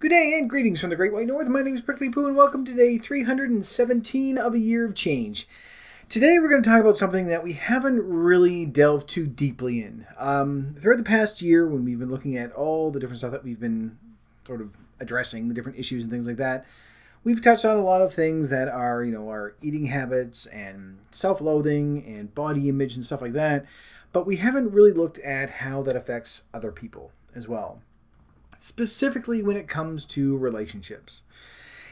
Good day and greetings from the Great White North. My name is Prickly Poo and welcome to day 317 of a year of change. Today we're going to talk about something that we haven't really delved too deeply in. Throughout the past year, when we've been looking at all the different stuff that we've been sort of addressing, the different issues and things like that, we've touched on a lot of things that are, our eating habits and self-loathing and body image and stuff like that, but we haven't really looked at how that affects other people as well, specifically when it comes to relationships.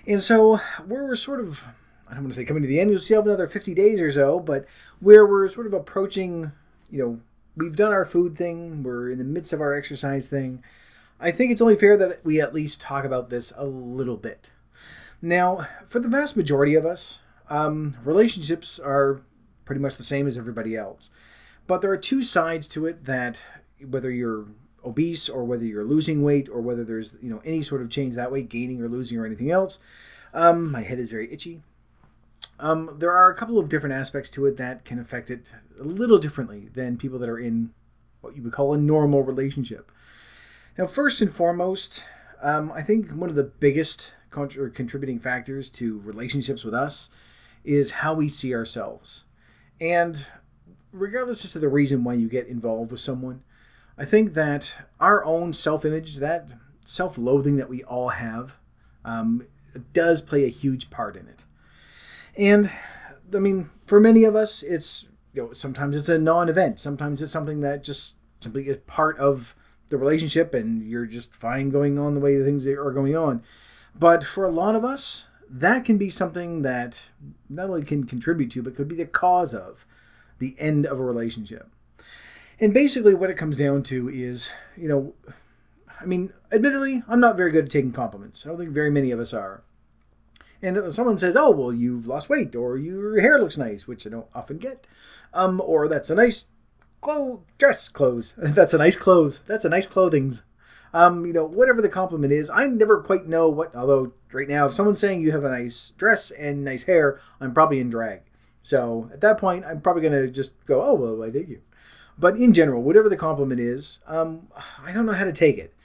And so we're sort of, I don't want to say coming to the end, you'll still have another 50 days or so, but where we're sort of approaching, we've done our food thing, we're in the midst of our exercise thing. I think it's only fair that we at least talk about this a little bit. Now, for the vast majority of us, relationships are pretty much the same as everybody else. But there are two sides to it that, whether you're obese or whether you're losing weight or whether there's any sort of change that way, gaining or losing or anything else, my head is very itchy. There are a couple of different aspects to it that can affect it a little differently than people that are in what you would call a normal relationship. Now, first and foremost, I think one of the biggest contributing factors to relationships with us is how we see ourselves. And regardless as to the reason why you get involved with someone, I think that our own self-image, that self-loathing that we all have, does play a huge part in it. And, I mean, for many of us, it's, sometimes it's a non-event. Sometimes it's something that just simply is part of the relationship and you're just fine going on the way the things are going on. But for a lot of us, that can be something that not only can contribute to, but could be the cause of the end of a relationship. And basically what it comes down to is, admittedly, I'm not very good at taking compliments. I don't think very many of us are. And if someone says, oh, well, you've lost weight, or your hair looks nice, which I don't often get, or that's a nice clothes. That's a nice clothes. That's a nice clothings. Whatever the compliment is, I never quite know what, although right now, if someone's saying you have a nice dress and nice hair, I'm probably in drag. So at that point, I'm probably going to just go, oh, well, I dig you. But in general, whatever the compliment is, I don't know how to take it.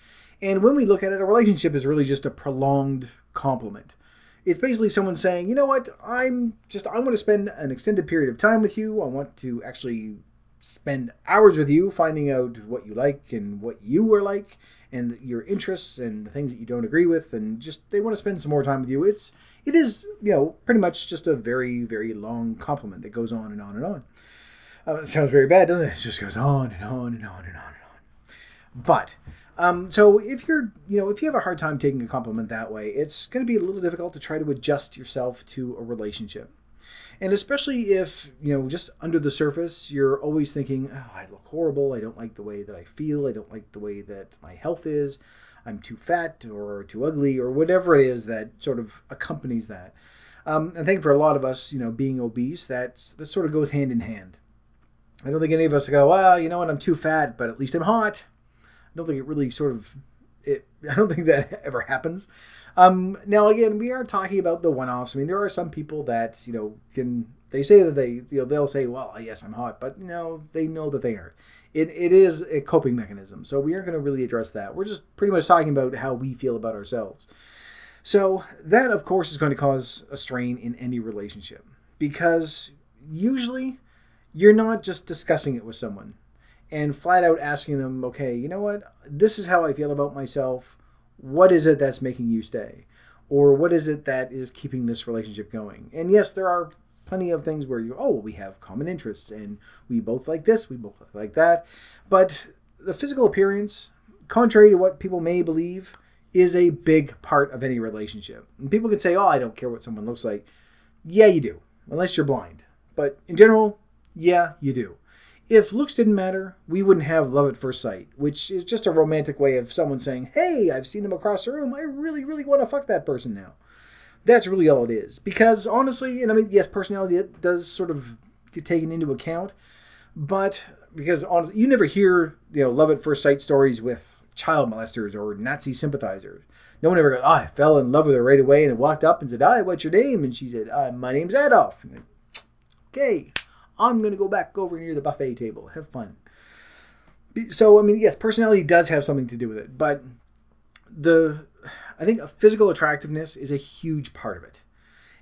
And when we look at it, a relationship is really just a prolonged compliment. It's basically someone saying, you know what, I want to spend an extended period of time with you. I want to actually spend hours with you, finding out what you like and what you are like, and your interests and the things that you don't agree with, and just they want to spend some more time with you. It is, pretty much just a very, very long compliment that goes on and on and on. It sounds very bad, doesn't it? It just goes on and on and on and on and on. But, so if if you have a hard time taking a compliment that way, it's going to be a little difficult to try to adjust yourself to a relationship. And especially if, just under the surface, you're always thinking, oh, I look horrible. I don't like the way that I feel. I don't like the way that my health is. I'm too fat or too ugly or whatever it is that sort of accompanies that. I think for a lot of us, being obese, that sort of goes hand in hand. I don't think any of us go, well, you know what, I'm too fat, but at least I'm hot. I don't think it really I don't think that ever happens. Now, again, we are talking about the one-offs. I mean, there are some people that, they say that they'll say, well, yes, I'm hot, but, they know that they aren't. It is a coping mechanism, so we aren't going to really address that. We're just pretty much talking about how we feel about ourselves. So that, of course, is going to cause a strain in any relationship because usually you're not just discussing it with someone and flat out asking them, okay, you know what, this is how I feel about myself. What is it that's making you stay? Or what is it that is keeping this relationship going? And yes, there are plenty of things where we have common interests and we both like this, we both like that. But the physical appearance, contrary to what people may believe, is a big part of any relationship. And people can say, oh, I don't care what someone looks like. Yeah, you do, unless you're blind. But in general, yeah, you do. If looks didn't matter, we wouldn't have love at first sight, which is just a romantic way of someone saying, hey, I've seen them across the room. I really, really want to fuck that person now. That's really all it is. Because honestly, and yes, personality does sort of get taken into account, but because honestly, you never hear, love at first sight stories with child molesters or Nazi sympathizers. No one ever goes, I fell in love with her right away and walked up and said, hi, what's your name? And she said, my name's Adolf. And okay. I'm going to go back over near the buffet table. Have fun. So, yes, personality does have something to do with it. But I think physical attractiveness is a huge part of it.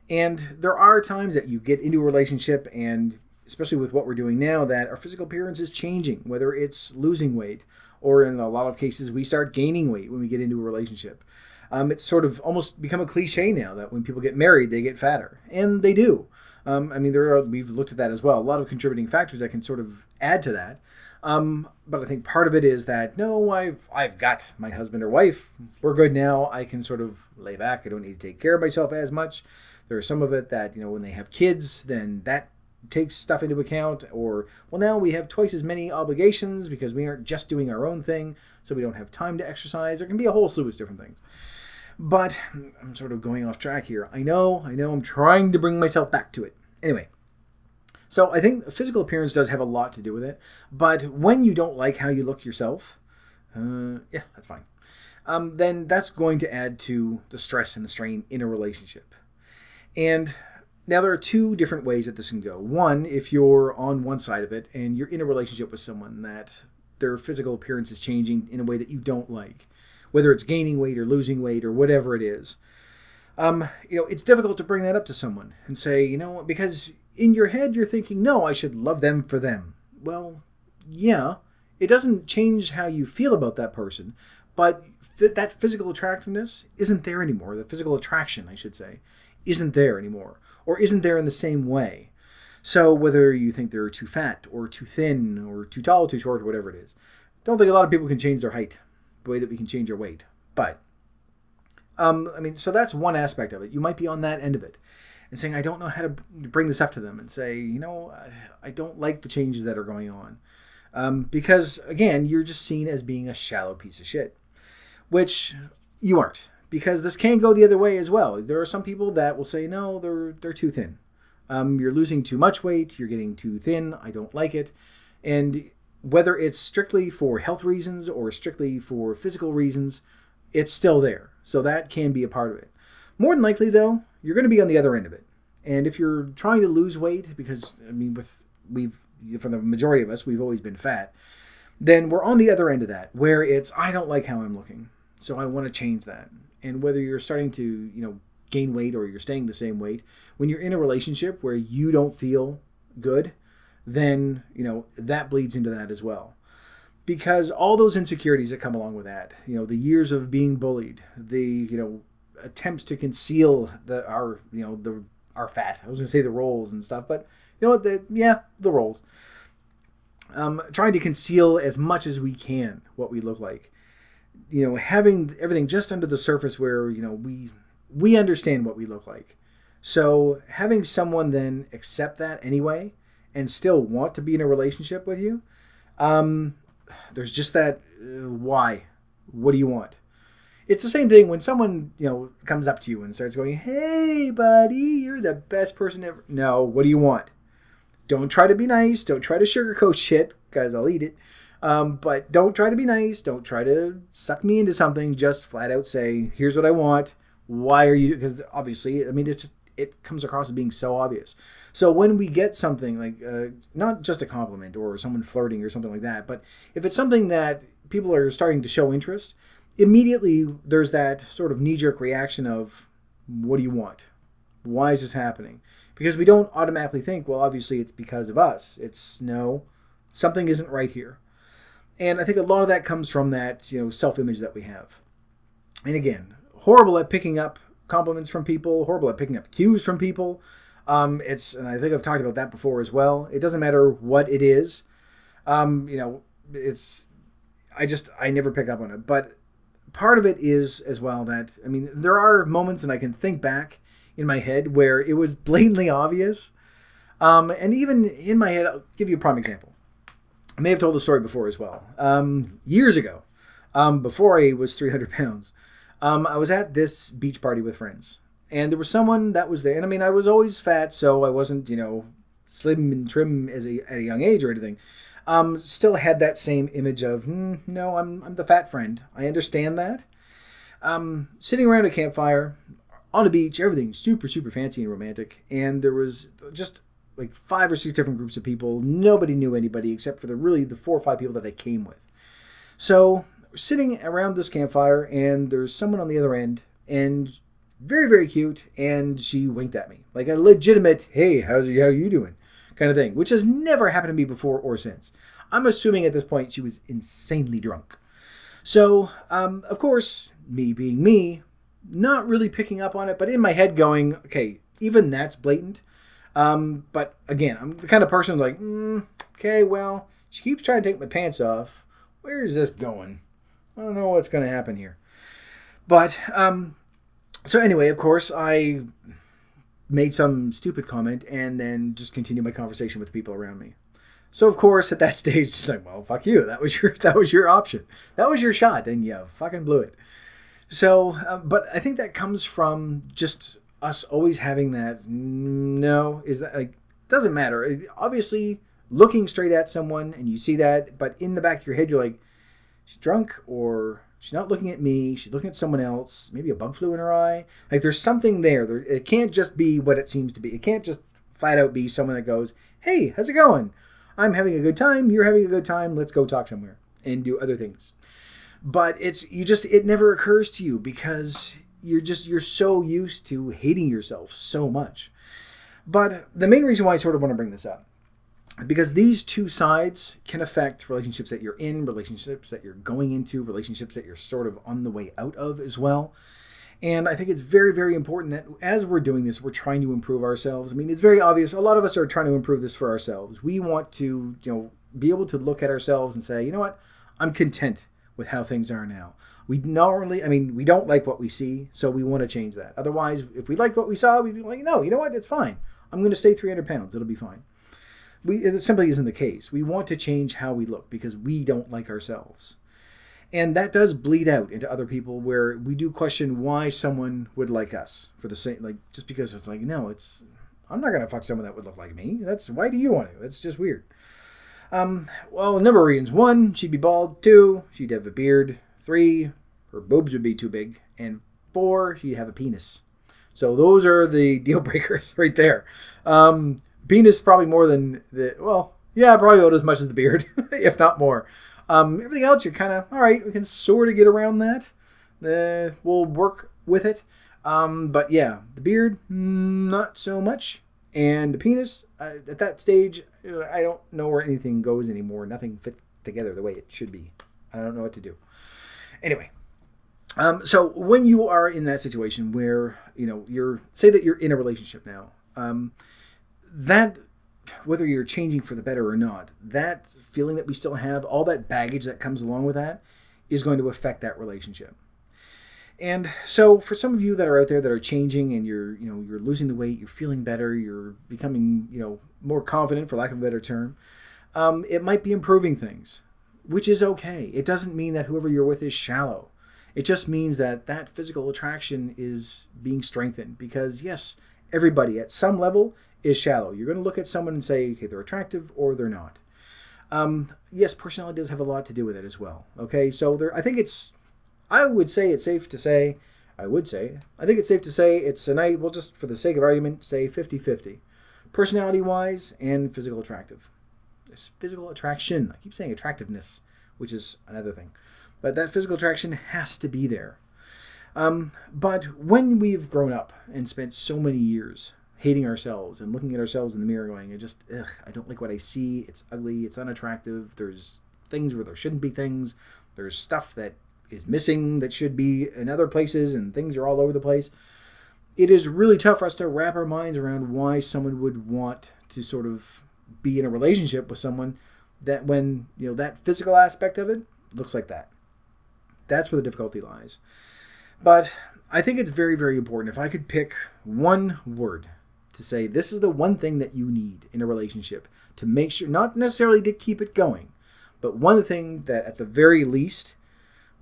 And there are times that you get into a relationship, and especially with what we're doing now, that our physical appearance is changing, whether it's losing weight, or in a lot of cases, we start gaining weight when we get into a relationship. It's sort of almost become a cliche now that when people get married, they get fatter. And they do. We've looked at that as well. A lot of contributing factors that can sort of add to that. But I think part of it is that, no, I've got my husband or wife. We're good now. I can sort of lay back. I don't need to take care of myself as much. There's some of it that, when they have kids, then that takes stuff into account. Or, well, now we have twice as many obligations because we aren't just doing our own thing, so we don't have time to exercise. There can be a whole slew of different things. But I'm sort of going off track here. I know, I'm trying to bring myself back to it. Anyway, so I think physical appearance does have a lot to do with it. But when you don't like how you look yourself, yeah, that's fine. Then that's going to add to the stress and the strain in a relationship. And now there are two different ways that this can go. One, if you're on one side of it and you're in a relationship with someone that their physical appearance is changing in a way that you don't like, whether it's gaining weight or losing weight or whatever it is, it's difficult to bring that up to someone and say, because in your head you're thinking, no, I should love them for them. Well, yeah, it doesn't change how you feel about that person, but that physical attractiveness isn't there anymore. The physical attraction, I should say, isn't there anymore, or isn't there in the same way. So whether you think they're too fat or too thin or too tall, too short, or whatever it is, don't think a lot of people can change their height the way that we can change our weight. But, so that's one aspect of it. You might be on that end of it and saying, I don't know how to bring this up to them and say, I don't like the changes that are going on. Because, again, you're just seen as being a shallow piece of shit, which you aren't. Because this can go the other way as well. There are some people that will say, no, they're too thin. You're losing too much weight. You're getting too thin. I don't like it. And whether it's strictly for health reasons or strictly for physical reasons, it's still there. So that can be a part of it. More than likely, though, you're going to be on the other end of it. And if you're trying to lose weight, because, for the majority of us, we've always been fat, then we're on the other end of that, where it's, I don't like how I'm looking, so I want to change that. And whether you're starting to, gain weight or you're staying the same weight, when you're in a relationship where you don't feel good, then, that bleeds into that as well. Because all those insecurities that come along with that, the years of being bullied, the, attempts to conceal our fat. I was going to say the rolls and stuff, but the rolls. Trying to conceal as much as we can what we look like. Having everything just under the surface where, we understand what we look like. So having someone then accept that anyway and still want to be in a relationship with you, there's just that, why? What do you want? It's the same thing when someone, comes up to you and starts going, hey, buddy, you're the best person ever. No, what do you want? Don't try to be nice. Don't try to sugarcoat shit, because I'll eat it. But don't try to be nice. Don't try to suck me into something. Just flat out say, here's what I want. Why are you? Because obviously, it comes across as being so obvious. So when we get something like, not just a compliment or someone flirting or something like that, but if it's something that people are starting to show interest, immediately there's that sort of knee-jerk reaction of, what do you want? Why is this happening? Because we don't automatically think, well, obviously it's because of us. It's, no, something isn't right here. And I think a lot of that comes from that, self-image that we have. And again, horrible at picking up compliments from people, horrible at picking up cues from people. And I think I've talked about that before as well. It doesn't matter what it is. I never pick up on it. But part of it is as well that, there are moments, and I can think back in my head where it was blatantly obvious. And even in my head, I'll give you a prime example. I may have told the story before as well. Years ago, before I was 300 pounds, I was at this beach party with friends. And there was someone that was there. And I was always fat, so I wasn't, slim and trim at a young age or anything. Still had that same image of, no, I'm the fat friend. I understand that. Sitting around a campfire on a beach, everything super, super fancy and romantic. And there was just like 5 or 6 different groups of people. Nobody knew anybody except for the 4 or 5 people that they came with. So we're sitting around this campfire, and there's someone on the other end, and very, very cute, and she winked at me. Like a legitimate, hey, how you doing? Kind of thing, which has never happened to me before or since. I'm assuming at this point she was insanely drunk. So, of course, me being me, not really picking up on it, but in my head going, okay, even that's blatant. But again, I'm the kind of person like, okay, well, she keeps trying to take my pants off. Where is this going? I don't know what's going to happen here. But, so anyway, of course, I made some stupid comment and then just continued my conversation with the people around me. So of course, at that stage, it's like, well, fuck you. That was your option. That was your shot, and you fucking blew it. So, but I think that comes from just us always having that. No, is that like doesn't matter. Obviously, looking straight at someone and you see that, but in the back of your head, you're like, she's drunk, or she's not looking at me. She's looking at someone else. Maybe a bug flew in her eye. Like there's something there. It can't just be what it seems to be. It can't just flat out be someone that goes, hey, how's it going? I'm having a good time. You're having a good time. Let's go talk somewhere and do other things. But it never occurs to you because you're so used to hating yourself so much. But the main reason why I sort of want to bring this up, because these two sides can affect relationships that you're in, relationships that you're going into, relationships that you're sort of on the way out of as well. And I think it's very, very important that as we're doing this, we're trying to improve ourselves. I mean, it's very obvious. A lot of us are trying to improve this for ourselves. We want to, be able to look at ourselves and say, you know what, I'm content with how things are now. We don't like what we see, so we want to change that. Otherwise, if we liked what we saw, we'd be like, no, you know what, it's fine. I'm going to stay 300 pounds. It'll be fine. It simply isn't the case. We want to change how we look because we don't like ourselves. And that does bleed out into other people where we do question why someone would like us for the same, like, just because it's like, no, I'm not going to fuck someone that would look like me. Why do you want to? It's just weird. Well, a number of reasons. 1, she'd be bald. 2, she'd have a beard. 3, her boobs would be too big. And 4, she'd have a penis. So those are the deal breakers right there. Penis probably more than probably about as much as the beard, if not more. Everything else, you're kind of, all right, we can sort of get around that. We'll work with it. But yeah, the beard, not so much. And the penis, at that stage, I don't know where anything goes anymore. Nothing fits together the way it should be. I don't know what to do. Anyway, so when you are in that situation where, say that you're in a relationship now, that, whether you're changing for the better or not, that feeling that we still have, all that baggage that comes along with that, is going to affect that relationship. And so for some of you that are out there that are changing and you're losing the weight, you're feeling better, you're becoming, more confident, for lack of a better term, it might be improving things, which is okay. It doesn't mean that whoever you're with is shallow. It just means that that physical attraction is being strengthened because, yes, everybody at some level is shallow. You're going to look at someone and say, okay, they're attractive or they're not. Yes, personality does have a lot to do with it as well. Okay, so I think it's safe to say it's a night, we'll just, for the sake of argument, say 50-50. Personality-wise and physical attractive. This physical attraction, I keep saying attractiveness, which is another thing. But that physical attraction has to be there. But when we've grown up and spent so many years hating ourselves and looking at ourselves in the mirror going, I don't like what I see. It's ugly. It's unattractive. There's things where there shouldn't be things. There's stuff that is missing that should be in other places, and things are all over the place. It is really tough for us to wrap our minds around why someone would want to sort of be in a relationship with someone that when, that physical aspect of it looks like that. That's where the difficulty lies. But I think it's very, very important. If I could pick one word to say, this is the one thing that you need in a relationship to make sure, not necessarily to keep it going, but one thing that at the very least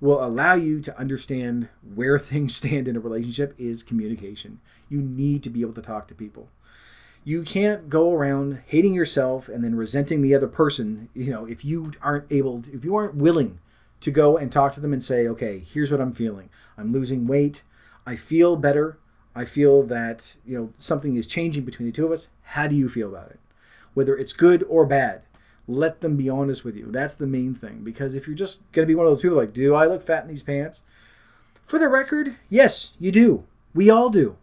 will allow you to understand where things stand in a relationship is communication. You need to be able to talk to people. You can't go around hating yourself and then resenting the other person, if you aren't willing to go and talk to them and say, okay, here's what I'm feeling. I'm losing weight. I feel better. I feel that, something is changing between the two of us. How do you feel about it? Whether it's good or bad. Let them be honest with you. That's the main thing. Because if you're just going to be one of those people like, do I look fat in these pants? For the record, yes, you do. We all do.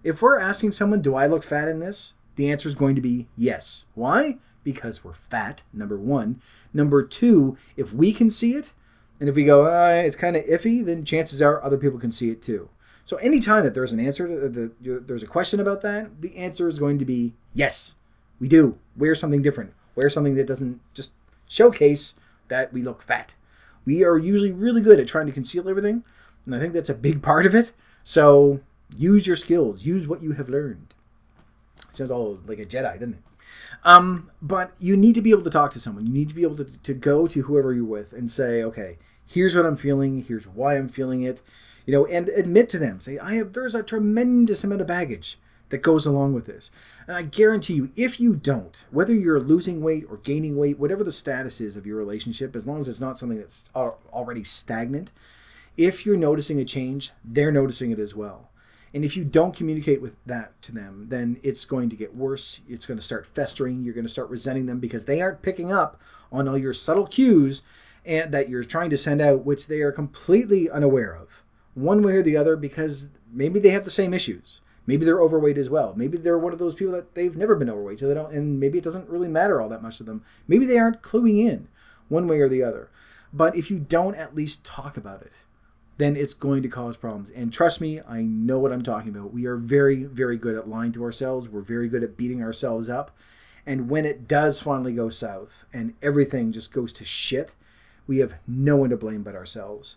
If we're asking someone, do I look fat in this? The answer is going to be yes. Why? Because we're fat, number one. Number two, if we can see it, and if we go, it's kind of iffy, then chances are other people can see it too. So anytime that there's an answer, there's a question about that, the answer is going to be yes, we do. Wear something different. Wear something that doesn't just showcase that we look fat. We are usually really good at trying to conceal everything, and I think that's a big part of it. So use your skills. Use what you have learned. Sounds all like a Jedi, doesn't it? But you need to be able to talk to someone. You need to be able to go to whoever you're with and say, okay, here's what I'm feeling. Here's why I'm feeling it. And admit to them. Say, there's a tremendous amount of baggage that goes along with this. And I guarantee you, if you don't, whether you're losing weight or gaining weight, whatever the status is of your relationship, as long as it's not something that's already stagnant, if you're noticing a change, they're noticing it as well. And if you don't communicate with that to them, then it's going to get worse. It's going to start festering. You're going to start resenting them because they aren't picking up on all your subtle cues and that you're trying to send out, which they are completely unaware of, one way or the other, because maybe they have the same issues. Maybe they're overweight as well. Maybe they're one of those people that they've never been overweight, so they don't, and maybe it doesn't really matter all that much to them. Maybe they aren't cluing in one way or the other. But if you don't at least talk about it, then it's going to cause problems. And trust me, I know what I'm talking about. We are very, very good at lying to ourselves. We're very good at beating ourselves up. And when it does finally go south and everything just goes to shit, we have no one to blame but ourselves.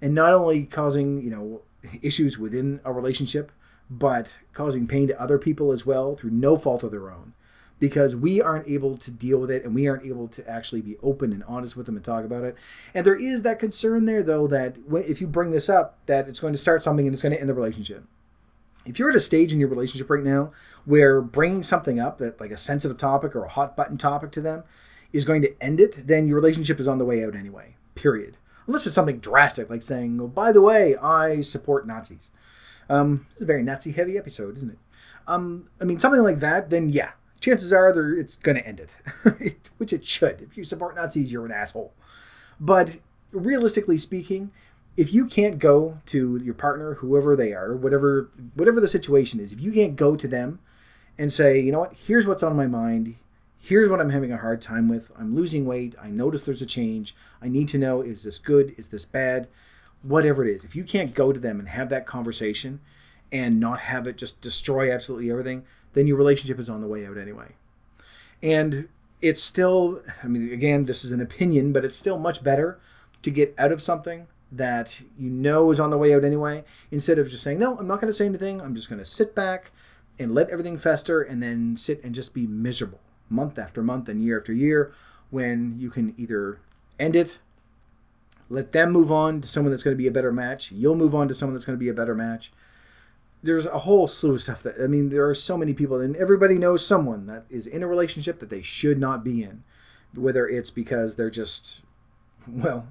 And not only causing, issues within a relationship, but causing pain to other people as well through no fault of their own. Because we aren't able to deal with it and we aren't able to actually be open and honest with them and talk about it. And there is that concern there, though, that if you bring this up, that it's going to start something and it's going to end the relationship. If you're at a stage in your relationship right now where bringing something up, that like a sensitive topic or a hot button topic to them, is going to end it, then your relationship is on the way out anyway, period. Unless it's something drastic, like saying, oh, by the way, I support Nazis. It's a very Nazi-heavy episode, isn't it? Something like that, then yeah. Chances are it's going to end it, which it should. If you support Nazis, you're an asshole. But realistically speaking, if you can't go to your partner, whoever they are, whatever the situation is, if you can't go to them and say, you know what, here's what's on my mind, here's what I'm having a hard time with, I'm losing weight, I notice there's a change, I need to know, is this good, is this bad, whatever it is. If you can't go to them and have that conversation and not have it just destroy absolutely everything, then your relationship is on the way out anyway. And it's still, again, this is an opinion, but it's still much better to get out of something that is on the way out anyway, instead of just saying, no, I'm not going to say anything, I'm just going to sit back and let everything fester and then sit and just be miserable month after month and year after year, when you can either end it, let them move on to someone that's going to be a better match, you'll move on to someone that's going to be a better match. There's a whole slew of stuff there are so many people, and everybody knows someone that is in a relationship that they should not be in, whether it's because they're just,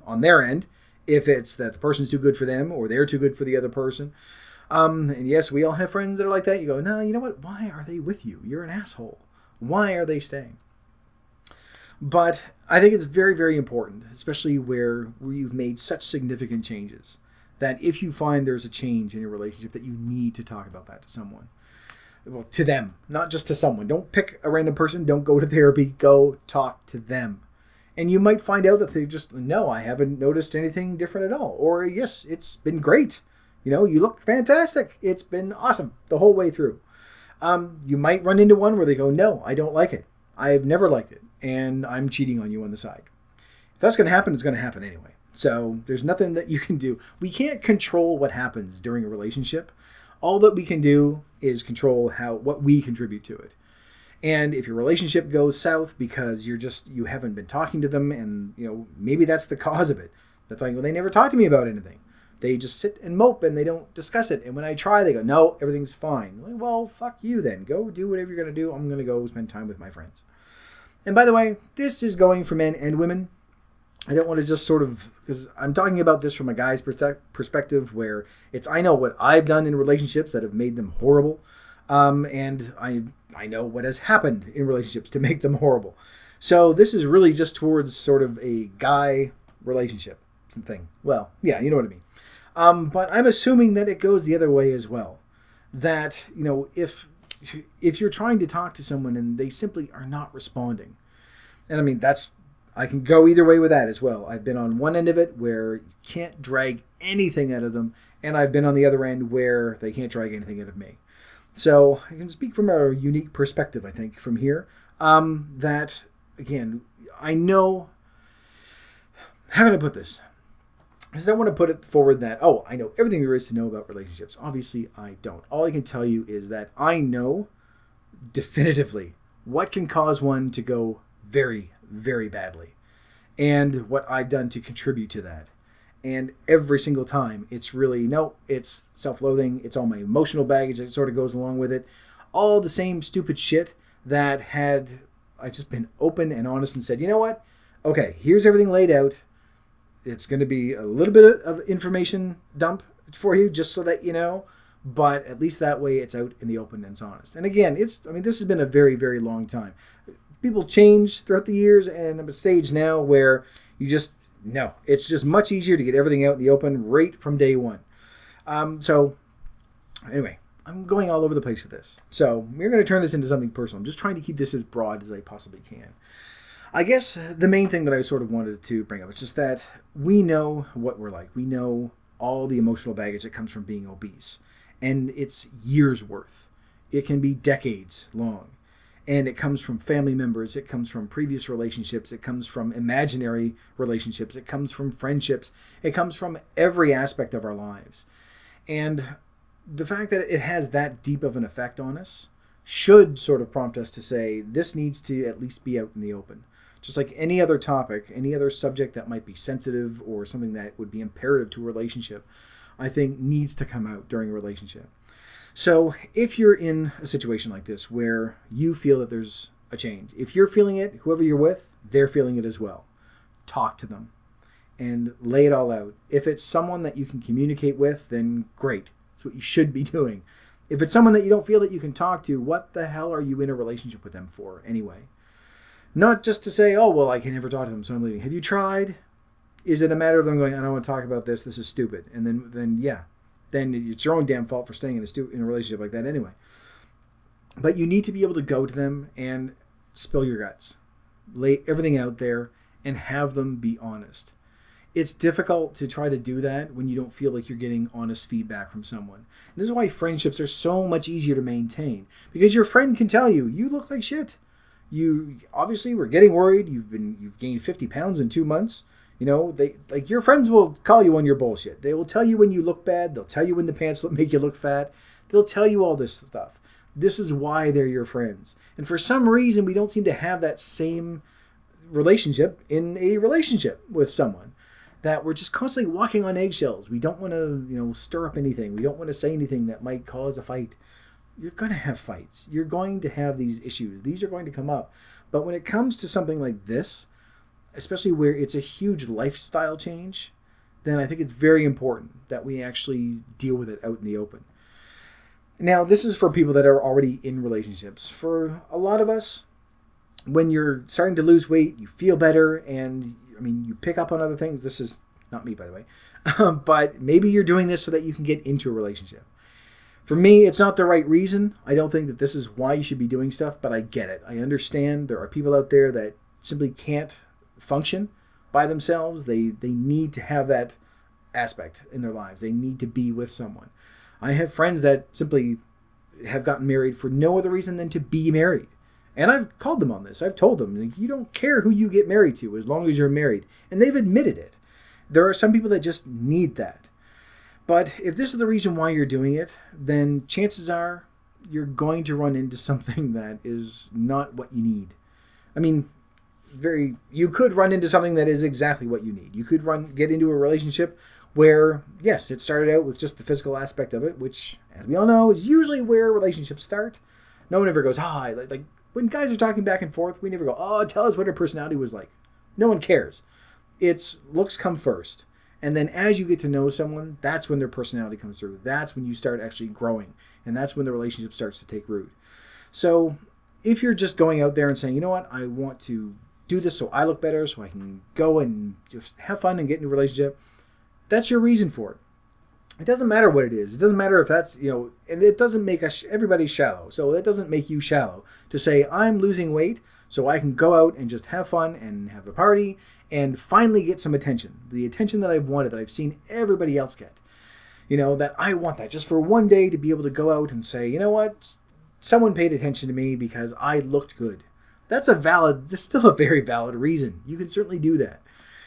on their end, if it's that the person's too good for them or they're too good for the other person. And yes, we all have friends that are like that. You go, no, you know what? Why are they with you? You're an asshole. Why are they staying? But I think it's very, very important, especially where you've made such significant changes, that if you find there's a change in your relationship, that you need to talk about that to someone. Well, to them, not just to someone. Don't pick a random person. Don't go to therapy. Go talk to them. And you might find out that they just, no, I haven't noticed anything different at all. Or, yes, it's been great. You look fantastic. It's been awesome the whole way through. You might run into one where they go, no, I don't like it. I've never liked it. And I'm cheating on you on the side. If that's going to happen, it's going to happen anyway. So there's nothing that you can do. We can't control what happens during a relationship. All that we can do is control what we contribute to it. And if your relationship goes south because you haven't been talking to them, and maybe that's the cause of it. They're thinking, well, they never talk to me about anything. They just sit and mope and they don't discuss it. And when I try, they go, no, everything's fine. Well, fuck you then. Go do whatever you're going to do. I'm going to go spend time with my friends. And by the way, this is going for men and women. I don't want to just because I'm talking about this from a guy's perspective, where I know what I've done in relationships that have made them horrible. And I know what has happened in relationships to make them horrible. So this is really just towards sort of a guy relationship thing. Well, yeah, you know what I mean. But I'm assuming that it goes the other way as well. That, you know, if you're trying to talk to someone and they simply are not responding, and I mean, I can go either way with that as well. I've been on one end of it where you can't drag anything out of them, and I've been on the other end where they can't drag anything out of me. So I can speak from a unique perspective, I think, from here. That, again, I know, how can I put this? Because I want to put it forward that, oh, I know everything there is to know about relationships. Obviously, I don't. All I can tell you is that I know definitively what can cause one to go very, very badly, and what I've done to contribute to that. And every single time, it's really, no, it's self-loathing. It's all my emotional baggage that sort of goes along with it. All the same stupid shit that had I just been open and honest and said, you know what? Okay, here's everything laid out. It's going to be a little bit of information dump for you, just so that you know. But at least that way it's out in the open and it's honest. And again, this has been a very, very long time. People change throughout the years, and I'm at a stage now where it's just much easier to get everything out in the open right from day one. So anyway, I'm going all over the place with this. So we're going to turn this into something personal. I'm just trying to keep this as broad as I possibly can. I guess the main thing that I sort of wanted to bring up is just that we know what we're like. We know all the emotional baggage that comes from being obese. And it's years worth. It can be decades long. And it comes from family members. It comes from previous relationships. It comes from imaginary relationships. It comes from friendships. It comes from every aspect of our lives. And the fact that it has that deep of an effect on us should sort of prompt us to say, this needs to at least be out in the open. Just like any other topic, any other subject that might be sensitive or something that would be imperative to a relationship, I think needs to come out during a relationship. So if you're in a situation like this where you feel that there's a change, if you're feeling it, whoever you're with, they're feeling it as well. Talk to them and lay it all out. If it's someone that you can communicate with, then great. That's what you should be doing. If it's someone that you don't feel that you can talk to, what the hell are you in a relationship with them for anyway? Not just to say, oh, well, I can never talk to them, so I'm leaving. Have you tried? Is it a matter of them going, I don't want to talk about this, this is stupid? And then it's your own damn fault for staying in a relationship like that anyway. But you need to be able to go to them and spill your guts. Lay everything out there and have them be honest. It's difficult to try to do that when you don't feel like you're getting honest feedback from someone. And this is why friendships are so much easier to maintain. Because your friend can tell you, you look like shit. You obviously were getting worried. You've gained 50 pounds in 2 months. You know, your friends will call you on your bullshit. They will tell you when you look bad. They'll tell you when the pants make you look fat. They'll tell you all this stuff. This is why they're your friends. And for some reason, we don't seem to have that same relationship in a relationship with someone. That we're just constantly walking on eggshells. We don't want to, stir up anything. We don't want to say anything that might cause a fight. You're going to have fights. You're going to have these issues. These are going to come up. But when it comes to something like this, especially where it's a huge lifestyle change, then I think it's very important that we actually deal with it out in the open. Now, this is for people that are already in relationships. For a lot of us, when you're starting to lose weight, you feel better, and you pick up on other things. This is not me, by the way. But maybe you're doing this so that you can get into a relationship. For me, it's not the right reason. I don't think that this is why you should be doing stuff, but I get it. I understand there are people out there that simply can't function by themselves. They need to have that aspect in their lives. They need to be with someone. I have friends that simply have gotten married for no other reason than to be married. And I've called them on this. I've told them, you don't care who you get married to as long as you're married. And they've admitted it. There are some people that just need that. But if this is the reason why you're doing it, then chances are you're going to run into something that is not what you need. You could run into something that is exactly what you need. You could get into a relationship where, yes, it started out with just the physical aspect of it, which, as we all know, is usually where relationships start. No one ever goes, like when guys are talking back and forth, we never go, oh, tell us what her personality was like. No one cares. It's looks come first. And then as you get to know someone, that's when their personality comes through. That's when you start actually growing. And that's when the relationship starts to take root. So if you're just going out there and saying, you know what, I want to do this so I look better, so I can go and just have fun and get in a relationship. That's your reason for it. It doesn't matter what it is. It doesn't matter if that's, and it doesn't make everybody shallow. So that doesn't make you shallow to say, I'm losing weight so I can go out and just have fun and have a party and finally get some attention. The attention that I've wanted, that I've seen everybody else get. That I want that just for one day to be able to go out and say, you know what? Someone paid attention to me because I looked good. That's still a very valid reason. You can certainly do that.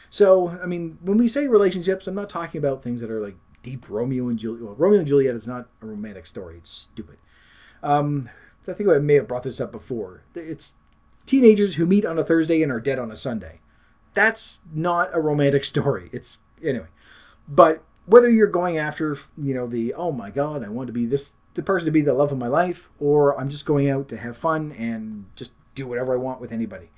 So, when we say relationships, I'm not talking about things that are like deep Romeo and Juliet. Well, Romeo and Juliet is not a romantic story. It's stupid. I think I may have brought this up before. It's teenagers who meet on a Thursday and are dead on a Sunday. That's not a romantic story. Anyway. But whether you're going after, oh my God, I want to be the person to be the love of my life, or I'm just going out to have fun and just do whatever I want with anybody.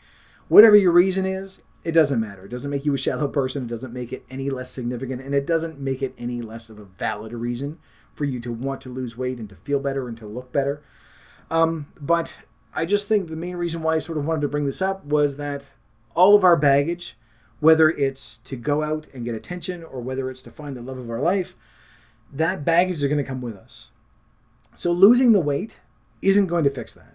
Whatever your reason is, it doesn't matter. It doesn't make you a shallow person. It doesn't make it any less significant, and it doesn't make it any less of a valid reason for you to want to lose weight and to feel better and to look better. But I just think the main reason why I sort of wanted to bring this up was that all of our baggage, whether it's to go out and get attention or whether it's to find the love of our life, that baggage is going to come with us. So losing the weight isn't going to fix that.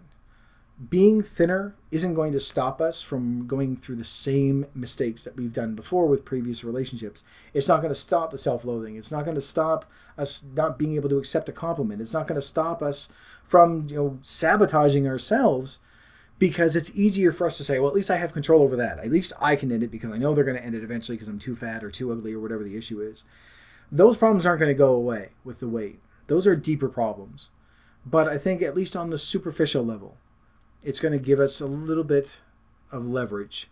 Being thinner isn't going to stop us from going through the same mistakes that we've done before with previous relationships. It's not going to stop the self-loathing. It's not going to stop us not being able to accept a compliment. It's not going to stop us from sabotaging ourselves, because it's easier for us to say, well, at least I have control over that. At least I can end it because I know they're going to end it eventually because I'm too fat or too ugly or whatever the issue is. Those problems aren't going to go away with the weight. Those are deeper problems. But I think at least on the superficial level, it's going to give us a little bit of leverage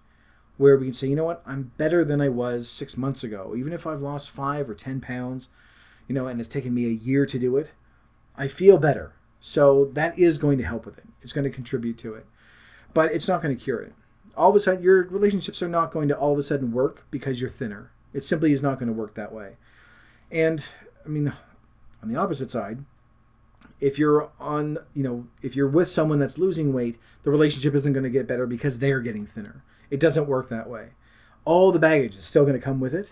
where we can say, you know what, I'm better than I was 6 months ago. Even if I've lost 5 or 10 pounds, and it's taken me a year to do it, I feel better. So that is going to help with it. It's going to contribute to it. But it's not going to cure it. All of a sudden, your relationships are not going to all of a sudden work because you're thinner. It simply is not going to work that way. And, on the opposite side, if you're with someone that's losing weight, the relationship isn't going to get better because they're getting thinner. It doesn't work that way. All the baggage is still going to come with it.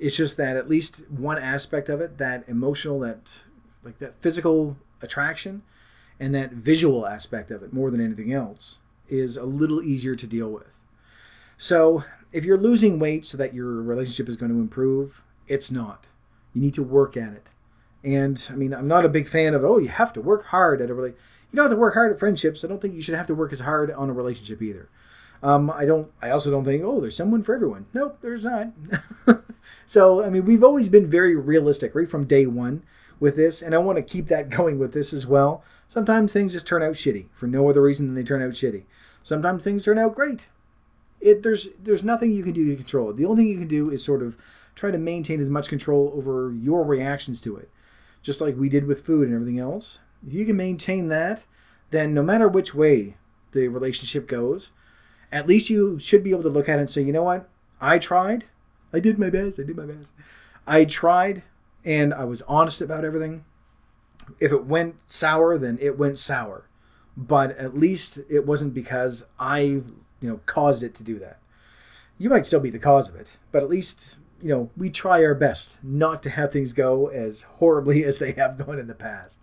It's just that at least one aspect of it, that emotional, that physical attraction, and that visual aspect of it more than anything else, is a little easier to deal with. So if you're losing weight so that your relationship is going to improve, it's not. You need to work at it. And I'm not a big fan of, you have to work hard at a relationship. You don't have to work hard at friendships. I don't think you should have to work as hard on a relationship either. I also don't think, there's someone for everyone. Nope, there's not. So, we've always been very realistic right from day one with this, and I want to keep that going with this as well. Sometimes things just turn out shitty for no other reason than they turn out shitty. Sometimes things turn out great. There's nothing you can do to control it. The only thing you can do is sort of try to maintain as much control over your reactions to it, just like we did with food and everything else. If you can maintain that, then no matter which way the relationship goes, at least you should be able to look at it and say, you know what? I tried. I did my best. I tried, and I was honest about everything. If it went sour, then it went sour. But at least it wasn't because I, caused it to do that. You might still be the cause of it, but at least, we try our best not to have things go as horribly as they have gone in the past.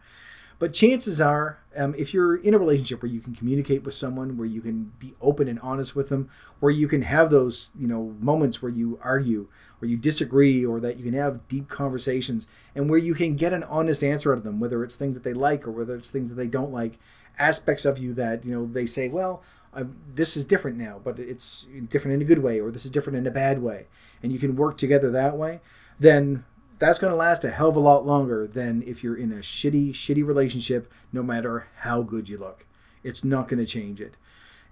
But chances are, if you're in a relationship where you can communicate with someone, where you can be open and honest with them, where you can have those, moments where you argue, where you disagree, or that you can have deep conversations, and where you can get an honest answer out of them, whether it's things that they like or whether it's things that they don't like, aspects of you that, they say, well, this is different now, but it's different in a good way, or this is different in a bad way, and you can work together that way, then that's going to last a hell of a lot longer than if you're in a shitty relationship, no matter how good you look. It's not going to change it.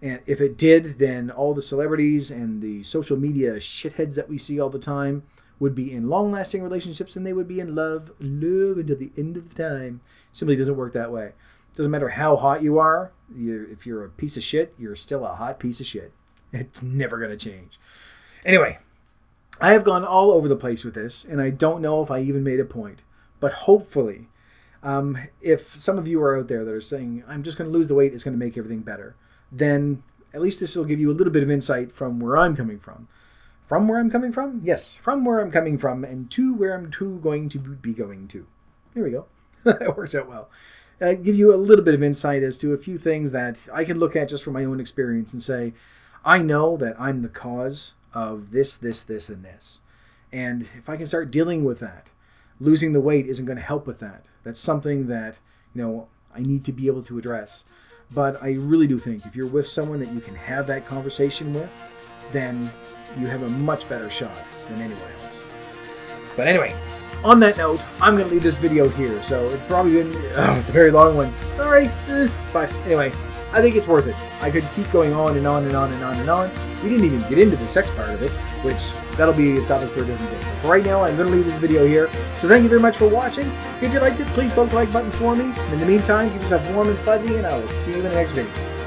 And if it did, then all the celebrities and the social media shitheads that we see all the time would be in long-lasting relationships, and they would be in love until the end of time. It simply doesn't work that way. It doesn't matter how hot you are. If you're a piece of shit, you're still a hot piece of shit. It's never going to change. Anyway, I have gone all over the place with this, and I don't know if I even made a point. But hopefully, if some of you are out there that are saying, I'm just going to lose the weight, it's going to make everything better, then at least this will give you a little bit of insight from where I'm coming from. From where I'm coming from? Yes, from where I'm coming from and to where I'm going to be going to. Here we go. That works out well. Give you a little bit of insight as to a few things that I can look at just from my own experience and say, I know that I'm the cause of this, this, this, and this. And if I can start dealing with that, losing the weight isn't going to help with that. That's something that, I need to be able to address. But I really do think if you're with someone that you can have that conversation with, then you have a much better shot than anyone else. But anyway, on that note, I'm going to leave this video here. So it's probably been, it's a very long one. Sorry. But anyway, I think it's worth it. I could keep going on and on and on and on and on. We didn't even get into the sex part of it, which that'll be a topic for a different day. But for right now, I'm going to leave this video here. So thank you very much for watching. If you liked it, please poke the like button for me. In the meantime, keep yourself warm and fuzzy, and I will see you in the next video.